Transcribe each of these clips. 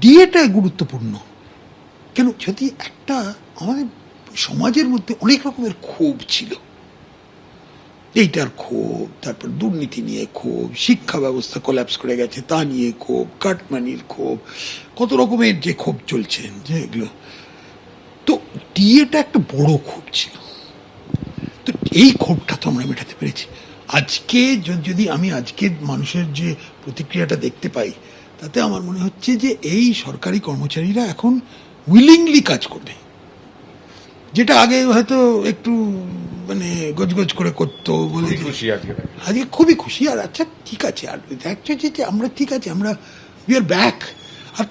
ডিএটা গুরুত্বপূর্ণ কেন? যদি একটা আমাদের সমাজের মধ্যে অনেক রকমের ক্ষোভ ছিল, এইটার ক্ষোভ, তারপর দুর্নীতি নিয়ে ক্ষোভ, শিক্ষা ব্যবস্থা কোল্যাপস করে গেছে তা নিয়ে ক্ষোভ, কাটমানির ক্ষোভ, কত রকমের যে ক্ষোভ চলছে যেগুলো, তো ডিএটা একটা বড় ক্ষোভ ছিল। তো এই ক্ষোভটা তো আমরা মেটাতে পেরেছি। আজকে যদি আমি আজকে মানুষের যে প্রতিক্রিয়াটা দেখতে পাই, তাতে আমার মনে হচ্ছে যে এই সরকারি কর্মচারীরা এখন উইলিংলি কাজ করবে, যেটা আগে হয়তো একটু মানে গজগজ করে করতো বলে। আজকে খুবই খুশি। আর আচ্ছা ঠিক আছে, আর দেখছো যে আমরা ঠিক আছে, আমরা উই আর ব্যাক। আর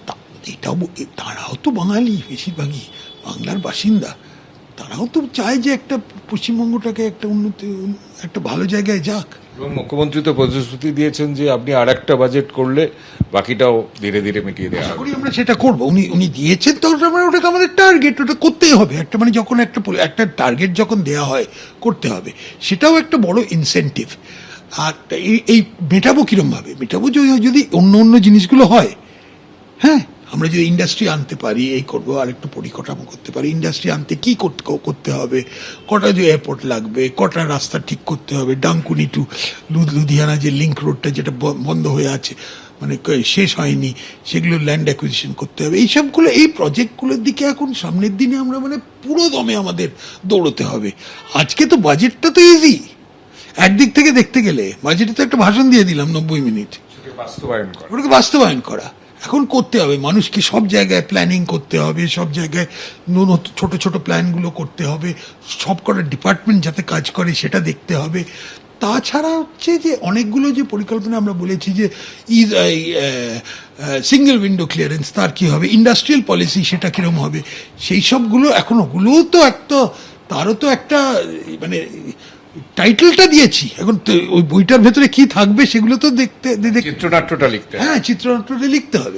এটাও তারাও তো বাঙালি, বেশিরভাগই বাংলার বাসিন্দা, তারাও তো চায় যে একটা পশ্চিমবঙ্গটাকে একটা উন্নতি, একটা ভালো জায়গায় যাক। এবং মুখ্যমন্ত্রী তো প্রতিশ্রুতি দিয়েছেন যে আপনি আর একটা বাজেট করলে বাকিটাও ধীরে ধীরে মিটিয়ে দেওয়া হবে। আমরা সেটা করবো, উনি দিয়েছেন, তো ওটাকে আমাদের টার্গেট, ওটা করতেই হবে। একটা মানে যখন একটা টার্গেট যখন দেওয়া হয় করতে হবে, সেটাও একটা বড় ইনসেন্টিভ। আর এই মেটাবো কিরমভাবে মেটাবো, যদি অন্য অন্য জিনিসগুলো হয়, হ্যাঁ, আমরা যদি ইন্ডাস্ট্রি আনতে পারি, এই করবো, আর একটু পরিকাঠামো করতে পারি। ইন্ডাস্ট্রি আনতে কি করতে হবে, কটা যে এয়ারপোর্ট লাগবে, কটা রাস্তা ঠিক করতে হবে, ডাংকুনি টু লুধিয়ানা যে লিঙ্ক রোডটা যেটা বন্ধ হয়ে আছে, মানে শেষ হয়নি, সেগুলো ল্যান্ড অ্যাকুইজিশন করতে হবে। এইসবগুলো, এই প্রজেক্টগুলোর দিকে এখন সামনের দিনে আমরা মানে পুরো দমে আমাদের দৌড়তে হবে। আজকে তো বাজেটটা তো ইজি, একদিক থেকে দেখতে গেলে বাজেটে তো একটা ভাষণ দিয়ে দিলাম 90 মিনিট, ওটাকে বাস্তবায়ন করা এখন করতে হবে। মানুষকে সব জায়গায় প্ল্যানিং করতে হবে, সব জায়গায় ছোট ছোট প্ল্যানগুলো করতে হবে, সব কটা ডিপার্টমেন্ট যাতে কাজ করে সেটা দেখতে হবে। তাছাড়া হচ্ছে যে অনেকগুলো যে পরিকল্পনা আমরা বলেছি যে সিঙ্গেল উইন্ডো ক্লিয়ারেন্স, তার কী হবে, ইন্ডাস্ট্রিয়াল পলিসি সেটা কীরকম হবে, সেই সবগুলো এখন ওগুলোও তো একটা, তারও তো একটা মানে টাইটেলটা দিয়েছি। এখন ওই বইটার ভেতরে কি থাকবে সেগুলো তো দেখতে, চিত্রনাট্যটা লিখতে, হ্যাঁ, চিত্রনাট্যটা লিখতে হবে।